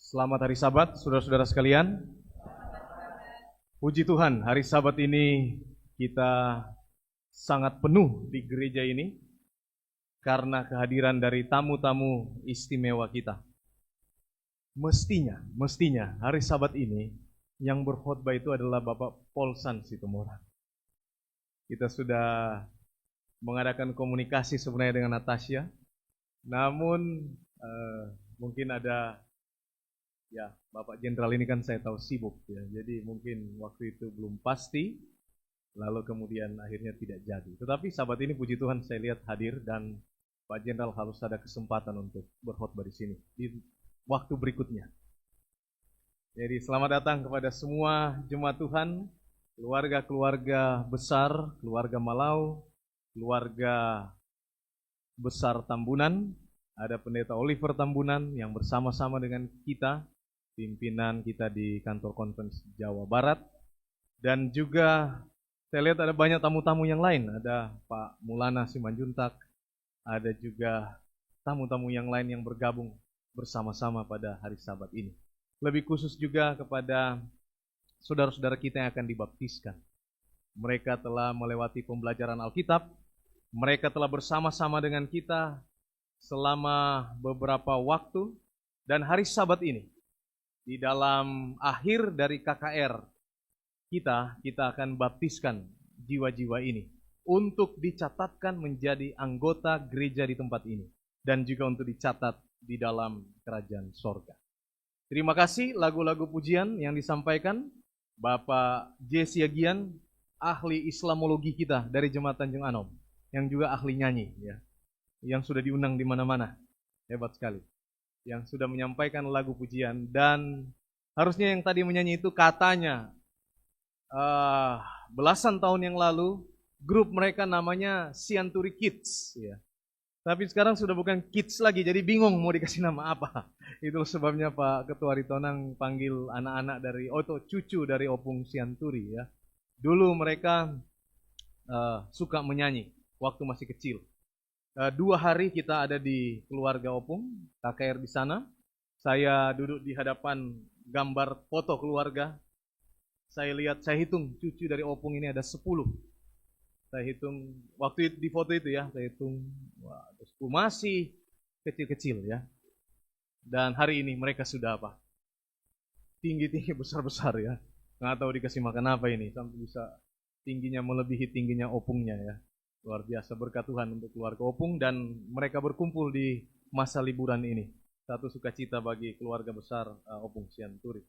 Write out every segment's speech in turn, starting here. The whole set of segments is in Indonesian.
Selamat hari Sabat, saudara-saudara sekalian. Puji Tuhan, hari Sabat ini kita sangat penuh di gereja ini karena kehadiran dari tamu-tamu istimewa kita. Mestinya hari Sabat ini yang berkhotbah itu adalah Bapak Paulsan Situmorang. Kita sudah mengadakan komunikasi sebenarnya dengan Natasha, namun mungkin ada Bapak Jenderal ini kan saya tahu sibuk ya, jadi mungkin waktu itu belum pasti, lalu kemudian akhirnya tidak jadi. Tetapi sahabat ini puji Tuhan saya lihat hadir dan Pak Jenderal harus ada kesempatan untuk berkhotbah di sini di waktu berikutnya. Jadi selamat datang kepada semua jemaat Tuhan, keluarga-keluarga besar, keluarga Malau, keluarga besar Tambunan. Ada Pendeta Oliver Tambunan yang bersama-sama dengan kita, pimpinan kita di kantor conference Jawa Barat. Dan juga saya lihat ada banyak tamu-tamu yang lain. Ada Pak Mulana Simanjuntak, ada juga tamu-tamu yang lain yang bergabung bersama-sama pada hari Sabat ini. Lebih khusus juga kepada saudara-saudara kita yang akan dibaptiskan. Mereka telah melewati pembelajaran Alkitab, mereka telah bersama-sama dengan kita selama beberapa waktu, dan hari Sabat ini di dalam akhir dari KKR kita akan baptiskan jiwa-jiwa ini untuk dicatatkan menjadi anggota gereja di tempat ini dan juga untuk dicatat di dalam kerajaan sorga. Terima kasih lagu-lagu pujian yang disampaikan Bapak Jesse Agian, ahli Islamologi kita dari Jemaat Tanjung Anom, yang juga ahli nyanyi ya, yang sudah diundang di mana-mana, hebat sekali, yang sudah menyampaikan lagu pujian. Dan harusnya yang tadi menyanyi itu katanya belasan tahun yang lalu grup mereka namanya Sianturi Kids ya. Tapi sekarang sudah bukan Kids lagi, jadi bingung mau dikasih nama apa. Itu sebabnya Pak Ketua Ritonang panggil anak-anak dari cucu dari Opung Sianturi ya. Dulu mereka suka menyanyi waktu masih kecil. 2 hari kita ada di keluarga Opung, KKR di sana. Saya duduk di hadapan gambar foto keluarga. Saya hitung cucu dari Opung ini ada 10. Saya hitung waktu di foto itu ya, saya hitung ada 10, masih kecil-kecil ya. Dan hari ini mereka sudah apa? Tinggi-tinggi, besar-besar ya. Nggak tahu dikasih makan apa ini, sampai bisa tingginya melebihi tingginya Opungnya ya. Luar biasa, berkat Tuhan untuk keluarga Opung, dan mereka berkumpul di masa liburan ini. Satu sukacita bagi keluarga besar Opung Sianturi.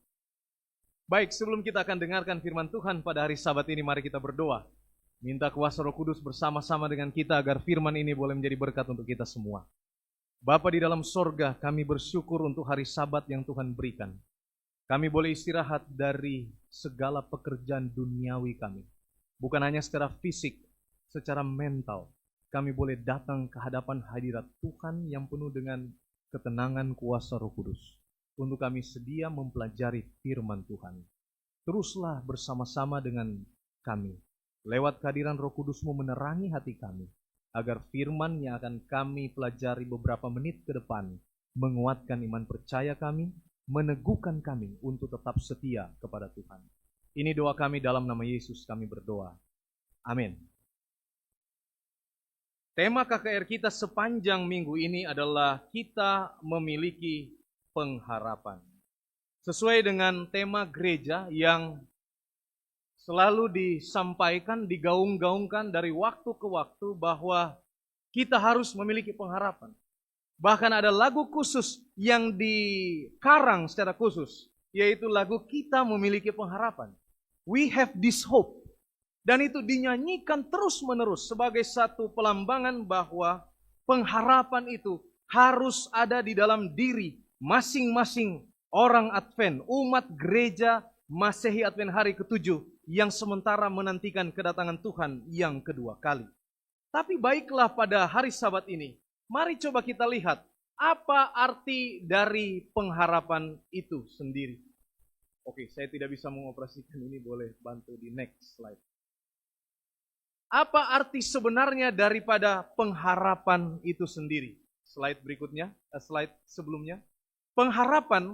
Baik, sebelum kita akan dengarkan firman Tuhan pada hari Sabat ini, mari kita berdoa. Minta kuasa Roh Kudus bersama-sama dengan kita agar firman ini boleh menjadi berkat untuk kita semua. Bapa di dalam sorga, kami bersyukur untuk hari Sabat yang Tuhan berikan. Kami boleh istirahat dari segala pekerjaan duniawi kami. Bukan hanya secara fisik, secara mental, kami boleh datang ke hadapan hadirat Tuhan yang penuh dengan ketenangan kuasa Roh Kudus. Untuk kami sedia mempelajari firman Tuhan. Teruslah bersama-sama dengan kami. Lewat kehadiran Roh Kudus-Mu menerangi hati kami, agar firman yang akan kami pelajari beberapa menit ke depan menguatkan iman percaya kami, meneguhkan kami untuk tetap setia kepada Tuhan. Ini doa kami dalam nama Yesus kami berdoa. Amin. Tema KKR kita sepanjang minggu ini adalah kita memiliki pengharapan. Sesuai dengan tema gereja yang selalu disampaikan, digaung-gaungkan dari waktu ke waktu bahwa kita harus memiliki pengharapan. Bahkan ada lagu khusus yang dikarang secara khusus, yaitu lagu Kita Memiliki Pengharapan. We have this hope. Dan itu dinyanyikan terus-menerus sebagai satu pelambangan bahwa pengharapan itu harus ada di dalam diri masing-masing orang Advent, umat gereja Masehi Advent hari ke-7 yang sementara menantikan kedatangan Tuhan yang kedua kali. Tapi baiklah pada hari Sabat ini, mari coba kita lihat apa arti dari pengharapan itu sendiri. Oke, saya tidak bisa mengoperasikan ini, boleh bantu di next slide. Apa arti sebenarnya daripada pengharapan itu sendiri? Slide berikutnya, slide sebelumnya. Pengharapan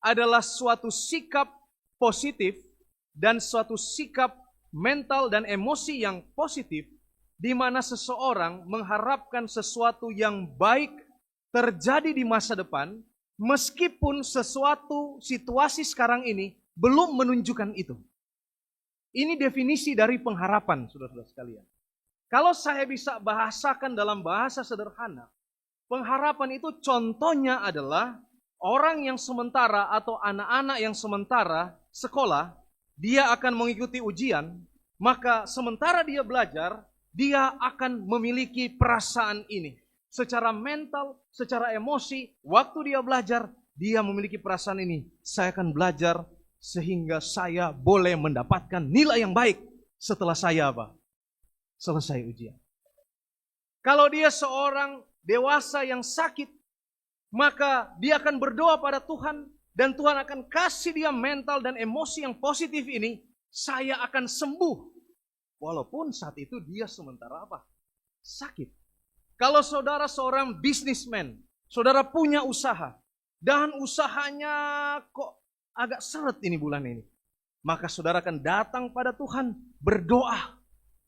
adalah suatu sikap positif dan suatu sikap mental dan emosi yang positif, di mana seseorang mengharapkan sesuatu yang baik terjadi di masa depan, meskipun sesuatu situasi sekarang ini belum menunjukkan itu. Ini definisi dari pengharapan, saudara-saudara sekalian. Kalau saya bisa bahasakan dalam bahasa sederhana, pengharapan itu contohnya adalah orang yang sementara atau anak-anak yang sementara sekolah, dia akan mengikuti ujian, maka sementara dia belajar, dia akan memiliki perasaan ini. Secara mental, secara emosi, waktu dia belajar, dia memiliki perasaan ini. Saya akan belajar sehingga saya boleh mendapatkan nilai yang baik setelah saya selesai ujian. Kalau dia seorang dewasa yang sakit, maka dia akan berdoa pada Tuhan, dan Tuhan akan kasih dia mental dan emosi yang positif ini. Saya akan sembuh. Walaupun saat itu dia sementara sakit. Kalau saudara seorang bisnismen, saudara punya usaha, dan usahanya kok agak seret ini bulan ini, maka saudara akan datang pada Tuhan, berdoa,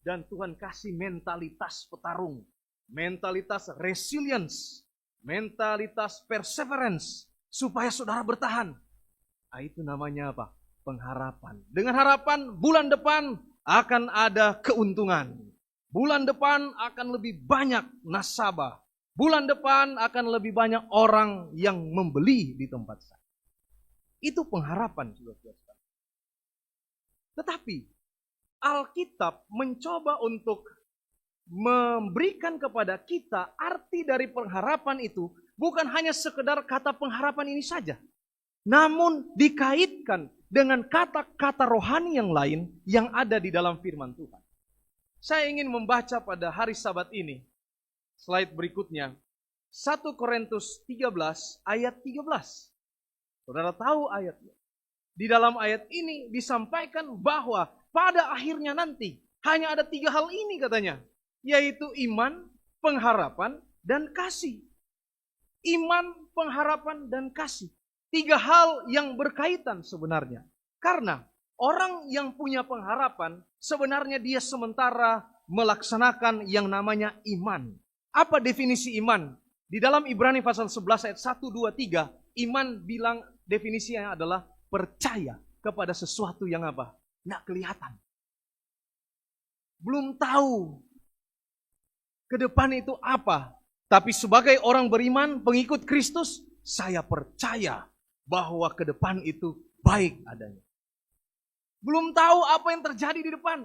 dan Tuhan kasih mentalitas petarung, mentalitas resilience, mentalitas perseverance, supaya saudara bertahan. Nah, itu namanya pengharapan. Dengan harapan bulan depan akan ada keuntungan. Bulan depan akan lebih banyak nasabah. Bulan depan akan lebih banyak orang yang membeli di tempat saya. Itu pengharapan, saudara-saudara. Tetapi Alkitab mencoba untuk memberikan kepada kita arti dari pengharapan itu bukan hanya sekedar kata pengharapan ini saja, namun dikaitkan dengan kata-kata rohani yang lain yang ada di dalam firman Tuhan. Saya ingin membaca pada hari Sabat ini, slide berikutnya, 1 Korintus 13 ayat 13. Saudara tahu ayatnya. Di dalam ayat ini disampaikan bahwa pada akhirnya nanti hanya ada 3 hal ini katanya, yaitu iman, pengharapan, dan kasih. Iman, pengharapan, dan kasih. 3 hal yang berkaitan sebenarnya. Karena orang yang punya pengharapan, sebenarnya dia sementara melaksanakan yang namanya iman. Apa definisi iman? Di dalam Ibrani pasal 11 ayat 1, 2, 3, iman bilang definisinya adalah percaya kepada sesuatu yang nggak kelihatan. Belum tahu ke depan itu apa. Tapi sebagai orang beriman, pengikut Kristus, saya percaya bahwa ke depan itu baik adanya. Belum tahu apa yang terjadi di depan.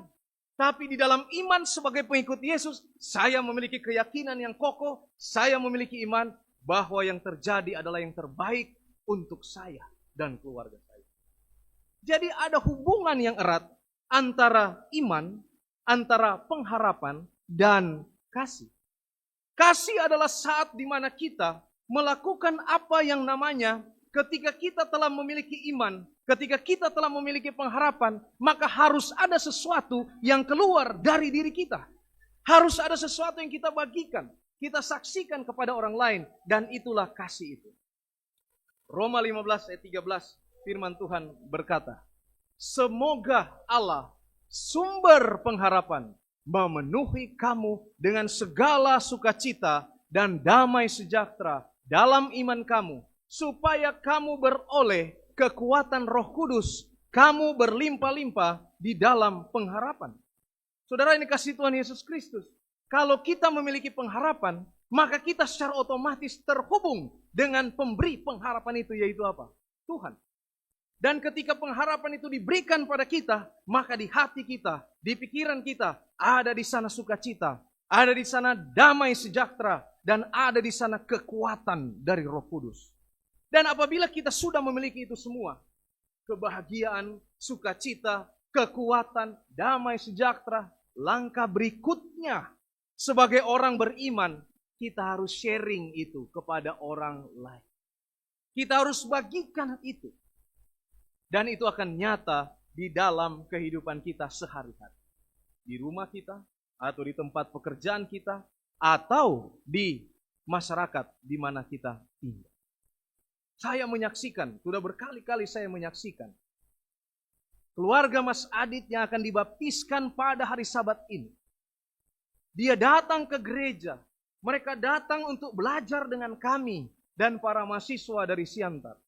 Tapi di dalam iman sebagai pengikut Yesus, saya memiliki keyakinan yang kokoh, saya memiliki iman bahwa yang terjadi adalah yang terbaik untuk saya dan keluarga saya. Jadi ada hubungan yang erat antara iman, antara pengharapan, dan kasih. Kasih adalah saat di mana kita melakukan apa yang namanya ketika kita telah memiliki iman, ketika kita telah memiliki pengharapan, maka harus ada sesuatu yang keluar dari diri kita. Harus ada sesuatu yang kita bagikan, kita saksikan kepada orang lain, dan itulah kasih itu. Roma 15 ayat 13, firman Tuhan berkata, semoga Allah, sumber pengharapan, memenuhi kamu dengan segala sukacita dan damai sejahtera dalam iman kamu, supaya kamu beroleh kekuatan Roh Kudus, kamu berlimpah-limpah di dalam pengharapan. Saudara, ini kasih Tuhan Yesus Kristus. Kalau kita memiliki pengharapan, maka kita secara otomatis terhubung dengan pemberi pengharapan itu, yaitu apa? Tuhan. Dan ketika pengharapan itu diberikan pada kita, maka di hati kita, di pikiran kita, ada di sana sukacita, ada di sana damai sejahtera, dan ada di sana kekuatan dari Roh Kudus. Dan apabila kita sudah memiliki itu semua, kebahagiaan, sukacita, kekuatan, damai sejahtera, langkah berikutnya sebagai orang beriman, kita harus sharing itu kepada orang lain. Kita harus bagikan itu. Dan itu akan nyata di dalam kehidupan kita sehari-hari. Di rumah kita, atau di tempat pekerjaan kita, atau di masyarakat di mana kita tinggal. Saya menyaksikan, sudah berkali-kali saya menyaksikan keluarga Mas Adit yang akan dibaptiskan pada hari Sabat ini. Dia datang ke gereja, mereka datang untuk belajar dengan kami dan para mahasiswa dari Siantar.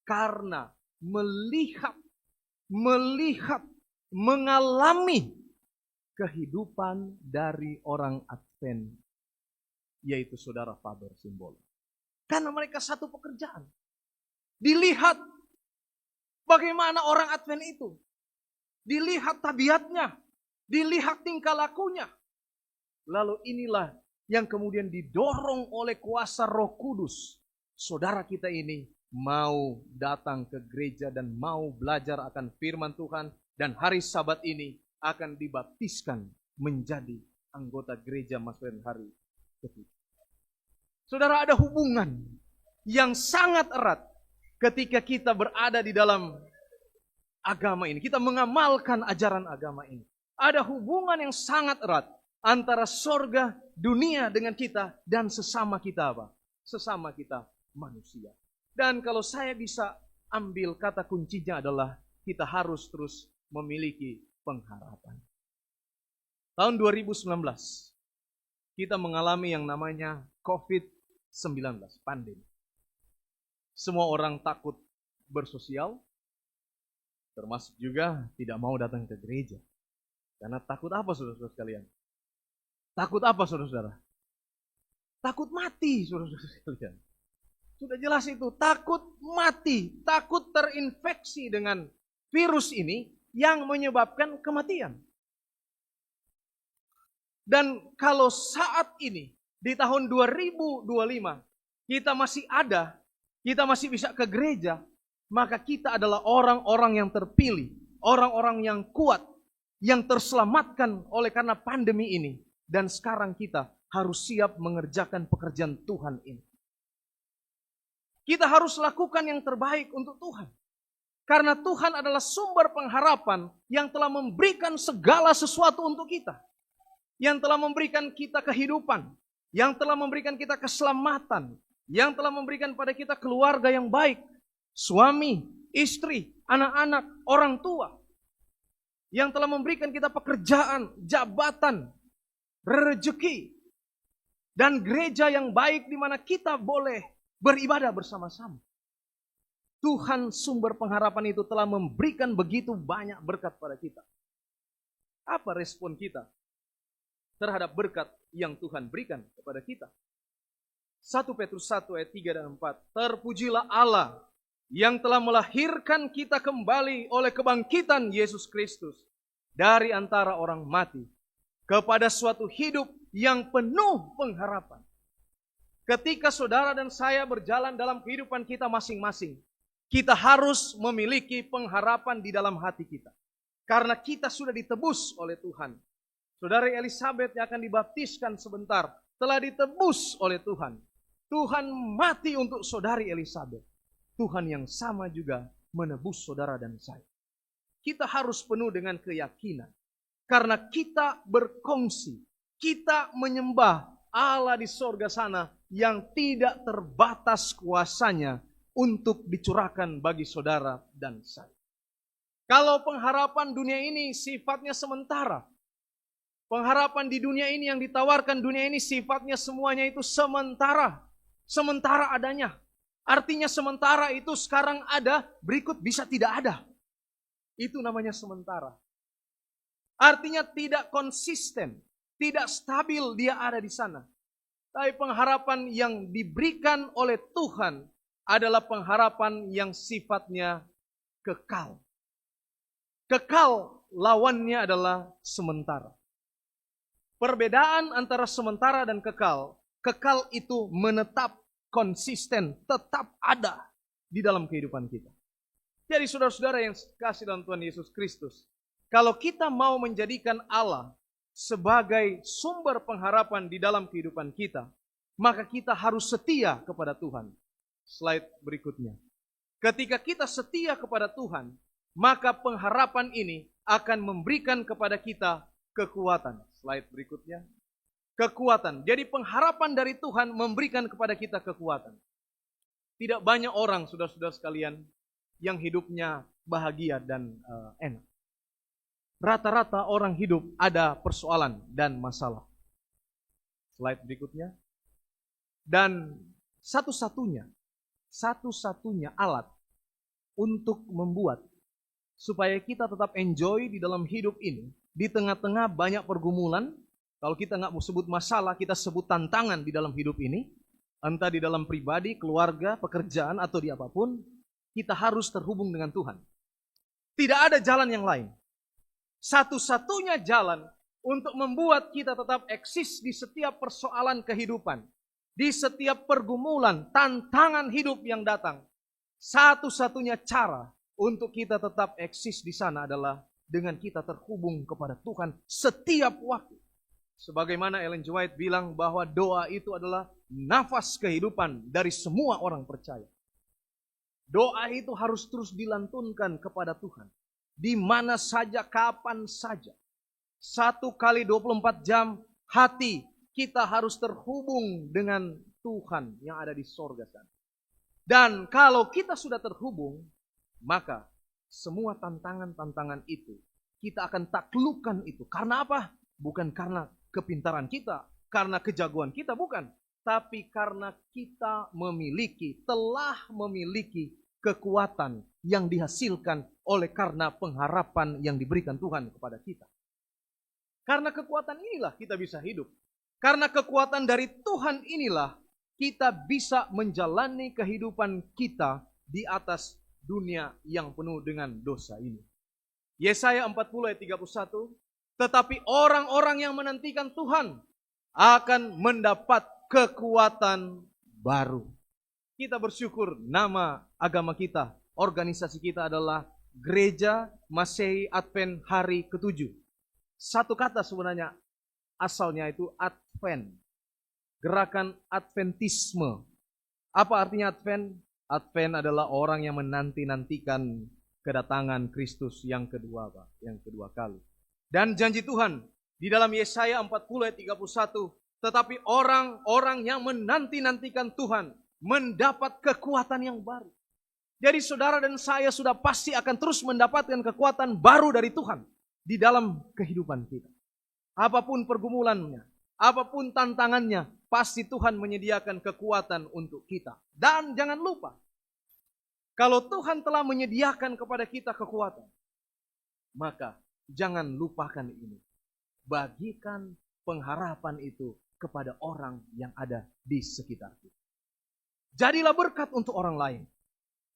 Karena melihat, mengalami kehidupan dari orang Advent, yaitu saudara Faber Simbolo. Karena mereka satu pekerjaan. Dilihat bagaimana orang Advent itu. Dilihat tabiatnya, dilihat tingkah lakunya. Lalu inilah yang kemudian didorong oleh kuasa Roh Kudus. Saudara kita ini mau datang ke gereja dan mau belajar akan firman Tuhan. Dan hari Sabat ini akan dibaptiskan menjadi anggota gereja Maslen hari ketiga. Saudara, ada hubungan yang sangat erat ketika kita berada di dalam agama ini. Kita mengamalkan ajaran agama ini. Ada hubungan yang sangat erat antara sorga, dunia dengan kita dan sesama kita apa? Sesama kita manusia. Dan kalau saya bisa ambil kata kuncinya adalah kita harus terus memiliki pengharapan. Tahun 2019 kita mengalami yang namanya COVID-19, pandemi. Semua orang takut bersosial, termasuk juga tidak mau datang ke gereja. Karena takut apa saudara-saudara sekalian? Takut apa saudara-saudara? Takut mati saudara-saudara sekalian. Sudah jelas itu, takut mati, takut terinfeksi dengan virus ini yang menyebabkan kematian. Dan kalau saat ini, di tahun 2025, kita masih ada, kita masih bisa ke gereja, maka kita adalah orang-orang yang terpilih, orang-orang yang kuat, yang terselamatkan oleh karena pandemi ini. Dan sekarang kita harus siap mengerjakan pekerjaan Tuhan ini. Kita harus lakukan yang terbaik untuk Tuhan. Karena Tuhan adalah sumber pengharapan yang telah memberikan segala sesuatu untuk kita. Yang telah memberikan kita kehidupan. Yang telah memberikan kita keselamatan. Yang telah memberikan pada kita keluarga yang baik. Suami, istri, anak-anak, orang tua. Yang telah memberikan kita pekerjaan, jabatan, rezeki. Dan gereja yang baik di mana kita boleh beribadah bersama-sama. Tuhan sumber pengharapan itu telah memberikan begitu banyak berkat pada kita. Apa respon kita terhadap berkat yang Tuhan berikan kepada kita? 1 Petrus 1 ayat 3 dan 4. Terpujilah Allah yang telah melahirkan kita kembali oleh kebangkitan Yesus Kristus dari antara orang mati kepada suatu hidup yang penuh pengharapan. Ketika saudara dan saya berjalan dalam kehidupan kita masing-masing, kita harus memiliki pengharapan di dalam hati kita. Karena kita sudah ditebus oleh Tuhan. Saudari Elizabeth yang akan dibaptiskan sebentar, telah ditebus oleh Tuhan. Tuhan mati untuk saudari Elizabeth. Tuhan yang sama juga menebus saudara dan saya. Kita harus penuh dengan keyakinan. Karena kita berkongsi, kita menyembah Allah di sorga sana yang tidak terbatas kuasanya untuk dicurahkan bagi saudara dan saya. Kalau pengharapan dunia ini sifatnya sementara. Pengharapan di dunia ini yang ditawarkan dunia ini sifatnya semuanya itu sementara. Sementara adanya. Artinya sementara itu sekarang ada, berikut bisa tidak ada. Itu namanya sementara. Artinya tidak konsisten. Tidak stabil dia ada di sana. Tapi pengharapan yang diberikan oleh Tuhan adalah pengharapan yang sifatnya kekal. Kekal lawannya adalah sementara. Perbedaan antara sementara dan kekal, kekal itu menetap, konsisten, tetap ada di dalam kehidupan kita. Jadi saudara-saudara yang kasih dalam Tuhan Yesus Kristus, kalau kita mau menjadikan Allah sebagai sumber pengharapan di dalam kehidupan kita, maka kita harus setia kepada Tuhan. Slide berikutnya. Ketika kita setia kepada Tuhan, maka pengharapan ini akan memberikan kepada kita kekuatan. Slide berikutnya. Kekuatan. Jadi pengharapan dari Tuhan memberikan kepada kita kekuatan. Tidak banyak orang, saudara-saudara sekalian, yang hidupnya bahagia dan enak. Rata-rata orang hidup ada persoalan dan masalah. Slide berikutnya. Dan satu-satunya alat untuk membuat supaya kita tetap enjoy di dalam hidup ini, di tengah-tengah banyak pergumulan. Kalau kita nggak mau sebut masalah, kita sebut tantangan di dalam hidup ini, entah di dalam pribadi, keluarga, pekerjaan, atau di apapun, kita harus terhubung dengan Tuhan. Tidak ada jalan yang lain. Satu-satunya jalan untuk membuat kita tetap eksis di setiap persoalan kehidupan, di setiap pergumulan, tantangan hidup yang datang. Satu-satunya cara untuk kita tetap eksis di sana adalah dengan kita terhubung kepada Tuhan setiap waktu. Sebagaimana Ellen G. White bilang bahwa doa itu adalah nafas kehidupan dari semua orang percaya. Doa itu harus terus dilantunkan kepada Tuhan. Di mana saja, kapan saja. 1 kali 24 jam hati kita harus terhubung dengan Tuhan yang ada di sorga sana. Dan kalau kita sudah terhubung, maka semua tantangan-tantangan itu kita akan taklukkan itu. Karena apa? Bukan karena kepintaran kita, karena kejagoan kita, bukan. Tapi karena kita telah memiliki kekuatan yang dihasilkan oleh karena pengharapan yang diberikan Tuhan kepada kita. Karena kekuatan inilah kita bisa hidup. Karena kekuatan dari Tuhan inilah kita bisa menjalani kehidupan kita di atas dunia yang penuh dengan dosa ini. Yesaya 40 ayat 31, tetapi orang-orang yang menantikan Tuhan akan mendapat kekuatan baru. Kita bersyukur nama agama kita, organisasi kita adalah Gereja Masehi Advent Hari ke-7. Satu kata sebenarnya asalnya itu Advent. Gerakan Adventisme. Apa artinya Advent? Advent adalah orang yang menanti-nantikan kedatangan Kristus yang kedua, Pak, yang kedua kali. Dan janji Tuhan di dalam Yesaya 40 ayat 31, tetapi orang-orang yang menanti-nantikan Tuhan mendapat kekuatan yang baru. Jadi saudara dan saya sudah pasti akan terus mendapatkan kekuatan baru dari Tuhan di dalam kehidupan kita. Apapun pergumulannya, apapun tantangannya, pasti Tuhan menyediakan kekuatan untuk kita. Dan jangan lupa, kalau Tuhan telah menyediakan kepada kita kekuatan, maka jangan lupakan ini. Bagikan pengharapan itu kepada orang yang ada di sekitar kita. Jadilah berkat untuk orang lain.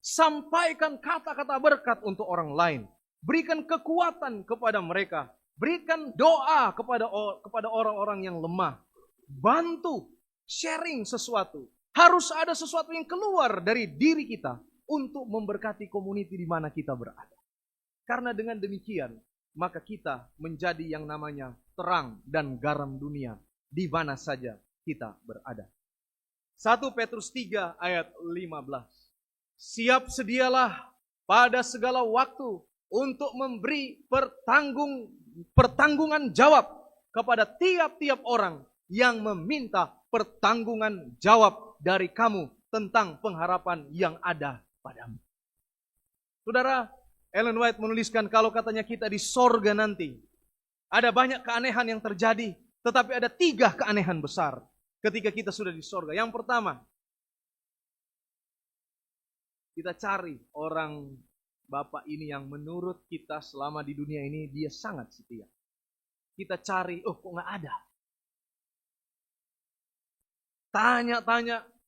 Sampaikan kata-kata berkat untuk orang lain. Berikan kekuatan kepada mereka. Berikan doa kepada orang-orang yang lemah. Bantu, sharing sesuatu. Harus ada sesuatu yang keluar dari diri kita untuk memberkati community di mana kita berada. Karena dengan demikian, maka kita menjadi yang namanya terang dan garam dunia di mana saja kita berada. 1 Petrus 3 ayat 15. Siap sedialah pada segala waktu untuk memberi pertanggungan jawab kepada tiap-tiap orang yang meminta pertanggungan jawab dari kamu tentang pengharapan yang ada padamu. Saudara, Ellen White menuliskan kalau katanya kita di sorga nanti, ada banyak keanehan yang terjadi, tetapi ada 3 keanehan besar ketika kita sudah di sorga. Yang pertama, kita cari orang Bapak ini yang menurut kita selama di dunia ini dia sangat setia. Kita cari, kok nggak ada?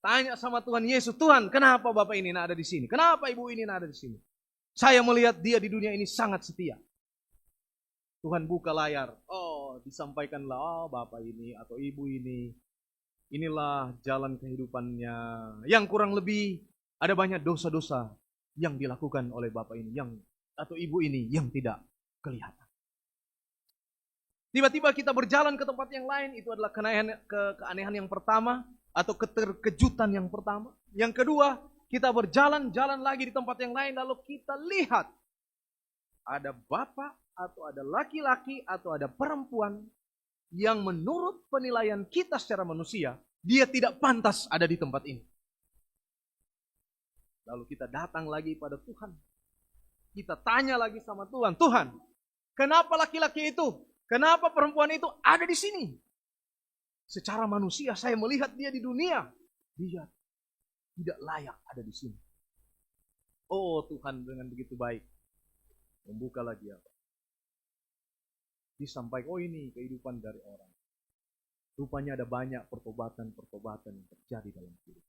Tanya sama Tuhan Yesus, Tuhan kenapa Bapak ini nggak ada di sini? Kenapa Ibu ini nggak ada di sini? Saya melihat dia di dunia ini sangat setia. Tuhan buka layar, disampaikanlah Bapak ini atau Ibu ini. Inilah jalan kehidupannya. Yang kurang lebih ada banyak dosa-dosa yang dilakukan oleh Bapak ini atau Ibu ini yang tidak kelihatan. Tiba-tiba kita berjalan ke tempat yang lain, itu adalah keanehan yang pertama atau keterkejutan yang pertama. Yang kedua, kita berjalan-jalan lagi di tempat yang lain lalu kita lihat ada bapak atau ada laki-laki atau ada perempuan yang menurut penilaian kita secara manusia, dia tidak pantas ada di tempat ini. Lalu kita datang lagi pada Tuhan. Kita tanya lagi sama Tuhan, Tuhan, kenapa laki-laki itu, kenapa perempuan itu ada di sini? Secara manusia saya melihat dia di dunia, dia tidak layak ada di sini. Oh Tuhan dengan begitu baik, membuka lagi apa? Disampaikan, oh ini kehidupan dari orang. Rupanya ada banyak pertobatan-pertobatan yang terjadi dalam hidup.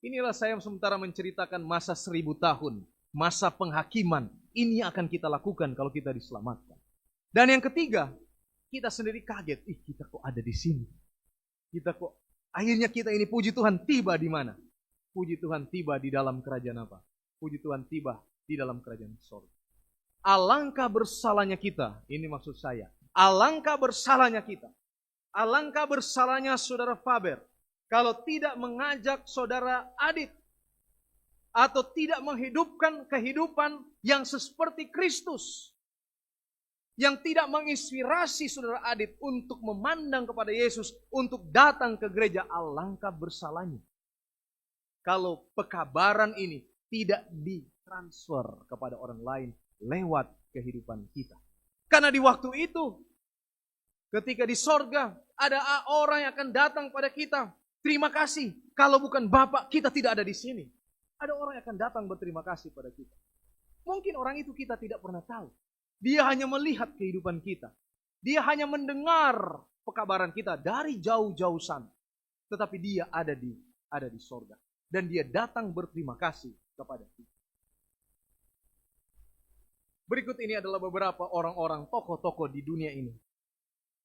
Inilah saya sementara menceritakan masa 1000 tahun. Masa penghakiman, ini akan kita lakukan kalau kita diselamatkan. Dan yang ketiga, kita sendiri kaget, kita kok ada di sini. Akhirnya kita ini puji Tuhan tiba di mana? Puji Tuhan tiba di dalam kerajaan apa? Puji Tuhan tiba di dalam kerajaan surga. Alangkah bersalahnya kita, ini maksud saya. Alangkah bersalahnya kita. Alangkah bersalahnya saudara Faber, kalau tidak mengajak saudara Adit, atau tidak menghidupkan kehidupan yang seperti Kristus. Yang tidak menginspirasi saudara Adit untuk memandang kepada Yesus, untuk datang ke gereja. Alangkah bersalahnya kalau pekabaran ini tidak ditransfer kepada orang lain lewat kehidupan kita. Karena di waktu itu, ketika di sorga, ada orang yang akan datang pada kita. Terima kasih, kalau bukan Bapak kita tidak ada di sini. Ada orang yang akan datang berterima kasih pada kita. Mungkin orang itu kita tidak pernah tahu. Dia hanya melihat kehidupan kita. Dia hanya mendengar pekabaran kita dari jauh-jauh sana. Tetapi dia ada di sorga. Dan dia datang berterima kasih kepada kita. Berikut ini adalah beberapa orang-orang tokoh-tokoh di dunia ini.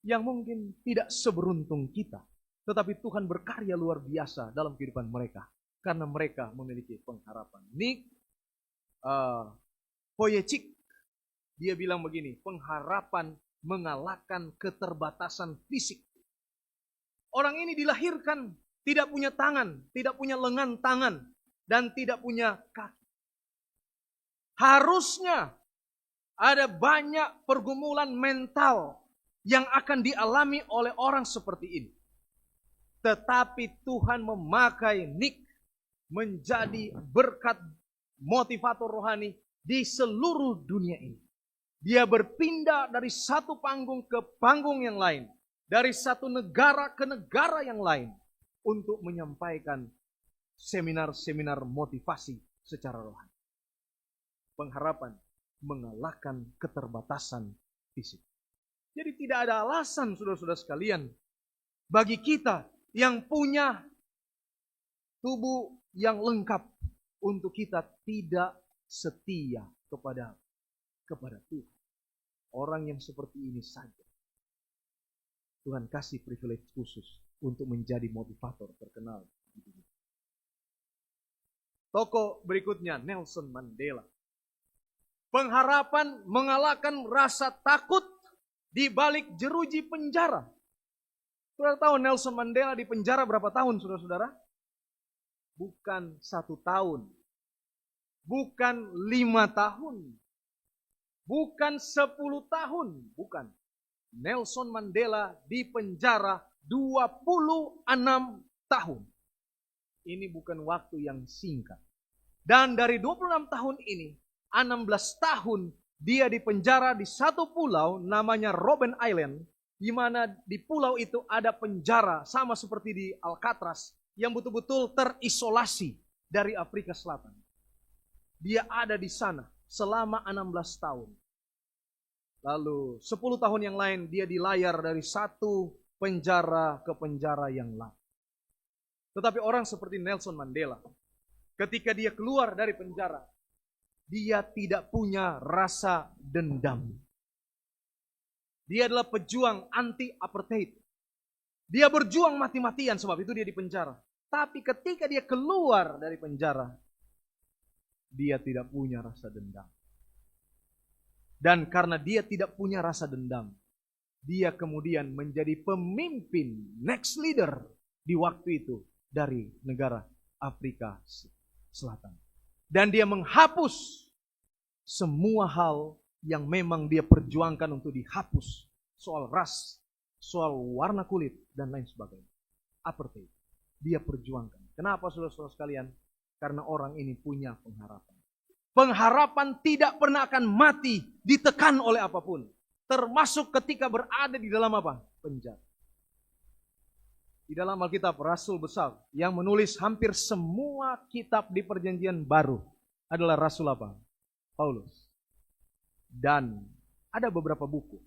Yang mungkin tidak seberuntung kita. Tetapi Tuhan berkarya luar biasa dalam kehidupan mereka. Karena mereka memiliki pengharapan. Nick Vujicic, dia bilang begini, pengharapan mengalahkan keterbatasan fisik. Orang ini dilahirkan tidak punya tangan, tidak punya lengan tangan, dan tidak punya kaki. Harusnya ada banyak pergumulan mental yang akan dialami oleh orang seperti ini. Tetapi Tuhan memakai Nick menjadi berkat motivator rohani di seluruh dunia ini. Dia berpindah dari satu panggung ke panggung yang lain. Dari satu negara ke negara yang lain. Untuk menyampaikan seminar-seminar motivasi secara rohani. Pengharapan mengalahkan keterbatasan fisik. Jadi tidak ada alasan saudara-saudara sekalian. Bagi kita yang punya tubuh yang lengkap untuk kita tidak setia kepada Tuhan. Orang yang seperti ini saja Tuhan kasih privilege khusus untuk menjadi motivator terkenal di dunia. Tokoh berikutnya Nelson Mandela. Pengharapan mengalahkan rasa takut di balik jeruji penjara. Saudara tahu Nelson Mandela di penjara berapa tahun, saudara-saudara? Bukan 1 tahun, bukan 5 tahun, bukan 10 tahun, bukan. Nelson Mandela di penjara 26 tahun. Ini bukan waktu yang singkat. Dan dari 26 tahun ini, 16 tahun dia di penjara di satu pulau namanya Robben Island, di mana di pulau itu ada penjara sama seperti di Alcatraz, yang betul-betul terisolasi dari Afrika Selatan. Dia ada di sana selama 16 tahun. Lalu 10 tahun yang lain dia dilayar dari satu penjara ke penjara yang lain. Tetapi orang seperti Nelson Mandela, ketika dia keluar dari penjara, dia tidak punya rasa dendam. Dia adalah pejuang anti-apartheid. Dia berjuang mati-matian, sebab itu dia di penjara. Tapi ketika dia keluar dari penjara, dia tidak punya rasa dendam. Dan karena dia tidak punya rasa dendam, dia kemudian menjadi pemimpin, next leader di waktu itu dari negara Afrika Selatan. Dan dia menghapus semua hal yang memang dia perjuangkan untuk dihapus. Soal ras, soal warna kulit, dan lain sebagainya. Apartheid. Dia perjuangkan. Kenapa saudara-saudara sekalian? Karena orang ini punya pengharapan. Pengharapan tidak pernah akan mati, ditekan oleh apapun. Termasuk ketika berada di dalam apa? Penjara. Di dalam Alkitab, Rasul besar yang menulis hampir semua kitab di Perjanjian Baru adalah Rasul apa? Paulus. Dan ada beberapa buku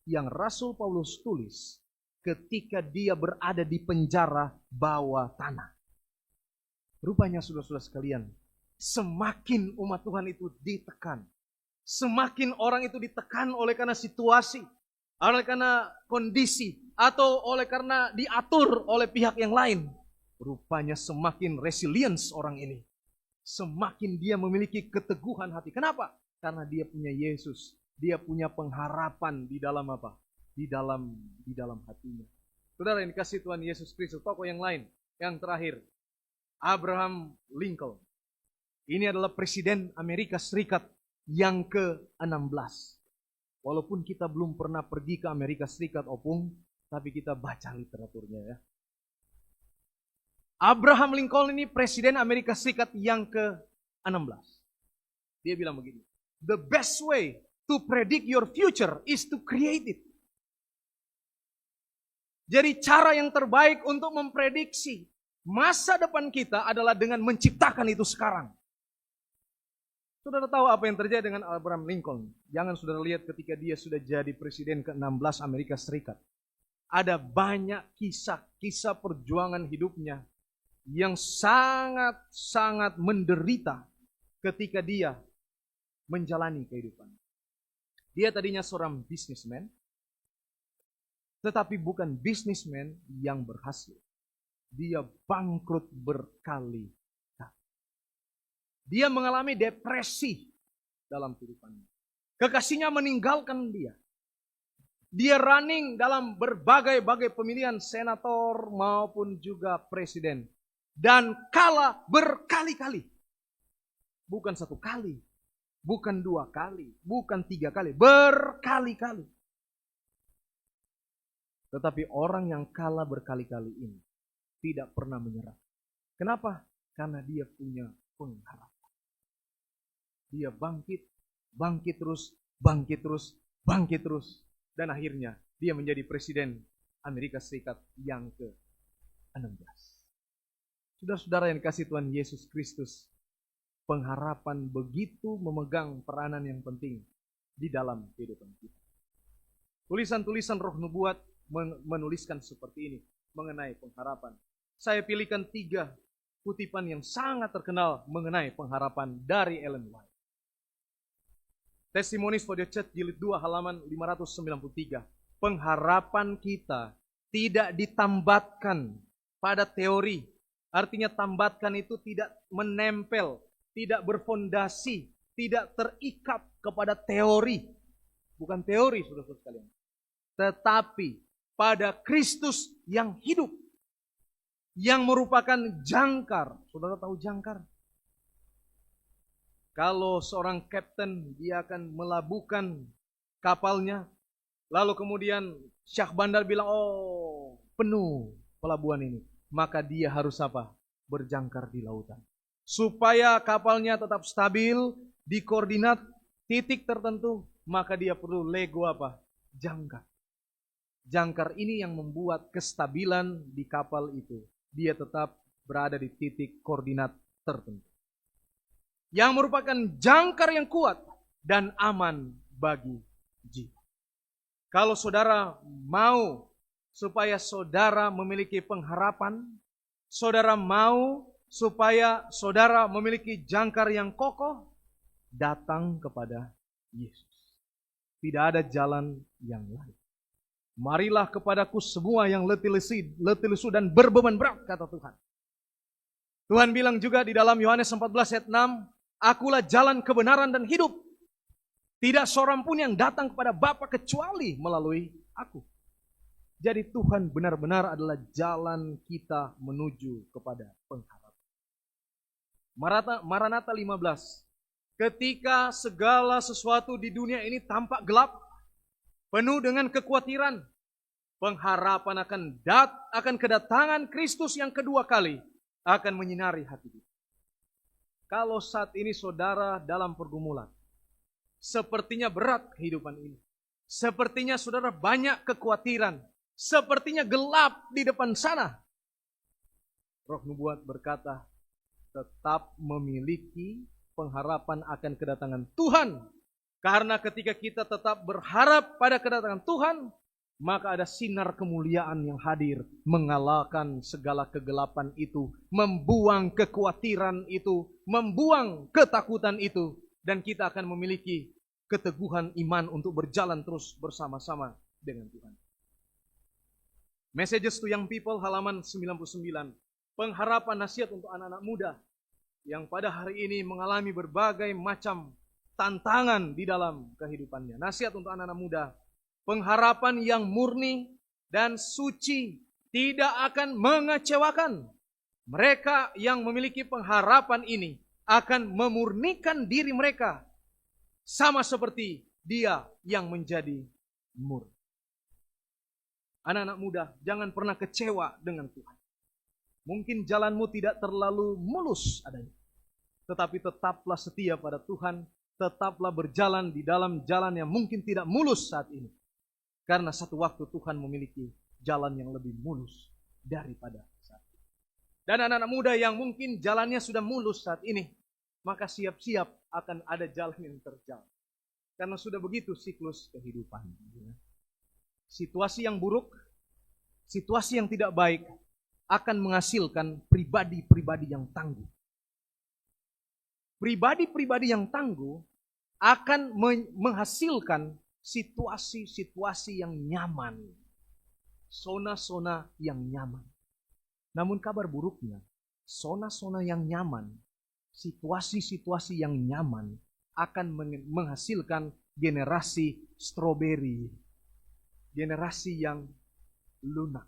yang Rasul Paulus tulis ketika dia berada di penjara bawah tanah. Rupanya saudara-saudara sekalian, semakin umat Tuhan itu ditekan, semakin orang itu ditekan oleh karena situasi, oleh karena kondisi, atau oleh karena diatur oleh pihak yang lain, rupanya semakin resilience orang ini. Semakin dia memiliki keteguhan hati. Kenapa? Karena dia punya Yesus. Dia punya pengharapan di dalam apa? Di dalam hatinya. Saudara yang dikasih Tuhan Yesus Kristus, tokoh yang lain, yang terakhir, Abraham Lincoln. Ini adalah Presiden Amerika Serikat yang ke-16. Walaupun kita belum pernah pergi ke Amerika Serikat, Opung, tapi kita baca literaturnya ya. Abraham Lincoln ini Presiden Amerika Serikat yang ke-16. Dia bilang begini, the best way to predict your future is to create it. Jadi cara yang terbaik untuk memprediksi masa depan kita adalah dengan menciptakan itu sekarang. Saudara tahu apa yang terjadi dengan Abraham Lincoln? Jangan saudara lihat ketika dia sudah jadi Presiden ke-16 Amerika Serikat. Ada banyak kisah-kisah perjuangan hidupnya yang sangat-sangat menderita ketika dia menjalani kehidupan. Dia tadinya seorang bisnismen, tetapi bukan bisnismen yang berhasil. Dia bangkrut berkali-kali. Dia mengalami depresi dalam kehidupannya. Kekasihnya meninggalkan dia. Dia running dalam berbagai-bagai pemilihan senator maupun juga presiden. Dan kalah berkali-kali. Bukan satu kali. Bukan dua kali. Bukan tiga kali. Berkali-kali. Tetapi orang yang kalah berkali-kali ini tidak pernah menyerah. Kenapa? Karena dia punya pengharapan. Dia bangkit terus, bangkit terus. Dan akhirnya dia menjadi Presiden Amerika Serikat yang ke-16. Saudara-saudara yang dikasih Tuhan Yesus Kristus, pengharapan begitu memegang peranan yang penting di dalam kehidupan kita. Tulisan-tulisan roh nubuat menuliskan seperti ini mengenai pengharapan. Saya pilihkan 3 kutipan yang sangat terkenal mengenai pengharapan dari Ellen White. Testimonies for the Church jilid 2 halaman 593. Pengharapan kita tidak ditambatkan pada teori. Artinya tambatkan itu tidak menempel, tidak berfondasi, tidak terikat kepada teori. Bukan teori, saudara-saudara sekalian. Tetapi pada Kristus yang hidup. Yang merupakan jangkar. Saudara tahu jangkar? Kalau seorang kapten dia akan melabuhkan kapalnya, lalu kemudian Syah Bandar bilang, oh penuh pelabuhan ini. Maka dia harus apa? Berjangkar di lautan. Supaya kapalnya tetap stabil di koordinat titik tertentu, maka dia perlu lego apa? Jangkar. Jangkar ini yang membuat kestabilan di kapal itu. Dia tetap berada di titik koordinat tertentu. Yang merupakan jangkar yang kuat dan aman bagi jiwa. Kalau saudara mau supaya saudara memiliki pengharapan, saudara mau supaya saudara memiliki jangkar yang kokoh, datang kepada Yesus. Tidak ada jalan yang lain. Marilah kepadaku semua yang letih lesu dan berbeban berat, kata Tuhan. Tuhan bilang juga di dalam Yohanes 14 ayat 6, akulah jalan kebenaran dan hidup. Tidak seorang pun yang datang kepada Bapa kecuali melalui aku. Jadi Tuhan benar-benar adalah jalan kita menuju kepada pengharapan. Maranatha 15. Ketika segala sesuatu di dunia ini tampak gelap, penuh dengan kekhawatiran, pengharapan akan kedatangan Kristus yang kedua kali akan menyinari hati kita. Kalau saat ini saudara dalam pergumulan, sepertinya berat kehidupan ini. Sepertinya saudara banyak kekhawatiran. Sepertinya gelap di depan sana. Roh Nubuat berkata, tetap memiliki pengharapan akan kedatangan Tuhan. Karena ketika kita tetap berharap pada kedatangan Tuhan, maka ada sinar kemuliaan yang hadir, mengalahkan segala kegelapan itu, membuang kekhawatiran itu, membuang ketakutan itu, dan kita akan memiliki keteguhan iman untuk berjalan terus bersama-sama dengan Tuhan. Messages to Young People halaman 99, pengharapan nasihat untuk anak-anak muda yang pada hari ini mengalami berbagai macam tantangan di dalam kehidupannya. Nasihat untuk anak-anak muda, pengharapan yang murni dan suci tidak akan mengecewakan. Mereka yang memiliki pengharapan ini akan memurnikan diri mereka sama seperti Dia yang menjadi murni. Anak-anak muda, jangan pernah kecewa dengan Tuhan. Mungkin jalanmu tidak terlalu mulus adanya, tetapi tetaplah setia pada Tuhan, tetaplah berjalan di dalam jalan yang mungkin tidak mulus saat ini. Karena satu waktu Tuhan memiliki jalan yang lebih mulus daripada saat ini. Dan anak-anak muda yang mungkin jalannya sudah mulus saat ini, maka siap-siap akan ada jalan yang terjal. Karena sudah begitu siklus kehidupan. Situasi yang buruk, situasi yang tidak baik, akan menghasilkan pribadi-pribadi yang tangguh. Pribadi-pribadi yang tangguh akan menghasilkan situasi-situasi yang nyaman. Zona-zona yang nyaman. Namun kabar buruknya, zona-zona yang nyaman, situasi-situasi yang nyaman akan menghasilkan generasi stroberi. Generasi yang lunak.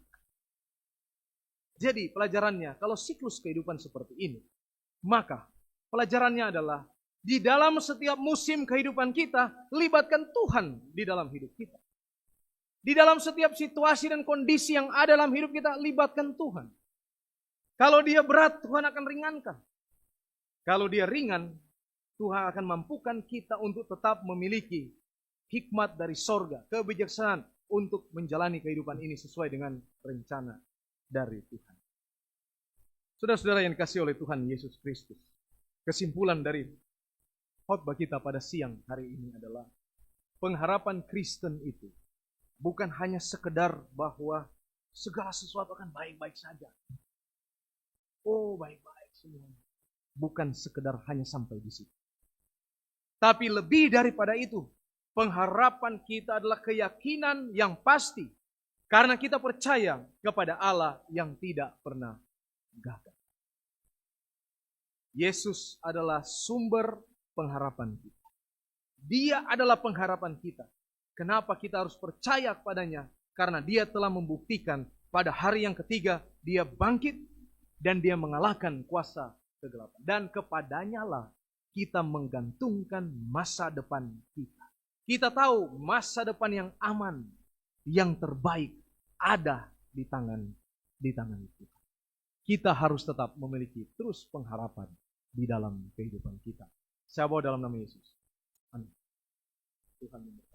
Jadi pelajarannya, kalau siklus kehidupan seperti ini, maka pelajarannya adalah di dalam setiap musim kehidupan kita, libatkan Tuhan di dalam hidup kita. Di dalam setiap situasi dan kondisi yang ada dalam hidup kita, libatkan Tuhan. Kalau dia berat, Tuhan akan ringankan. Kalau dia ringan, Tuhan akan mampukan kita untuk tetap memiliki hikmat dari sorga, kebijaksanaan untuk menjalani kehidupan ini sesuai dengan rencana dari Tuhan. Saudara-saudara yang dikasihi oleh Tuhan Yesus Kristus, kesimpulan dari khotbah kita pada siang hari ini adalah pengharapan Kristen itu bukan hanya sekedar bahwa segala sesuatu akan baik-baik saja. Oh, baik-baik semuanya. Bukan sekedar hanya sampai di situ. Tapi lebih daripada itu, pengharapan kita adalah keyakinan yang pasti. Karena kita percaya kepada Allah yang tidak pernah gagal. Yesus adalah sumber pengharapan kita. Dia adalah pengharapan kita. Kenapa kita harus percaya kepadanya? Karena dia telah membuktikan pada hari yang ketiga dia bangkit dan dia mengalahkan kuasa kegelapan. Dan kepadanya lah kita menggantungkan masa depan kita. Kita tahu masa depan yang aman, yang terbaik ada di tangan kita. Kita harus tetap memiliki terus pengharapan di dalam kehidupan kita. Saya bawa dalam nama Yesus. Amin. Tuhan memberkati.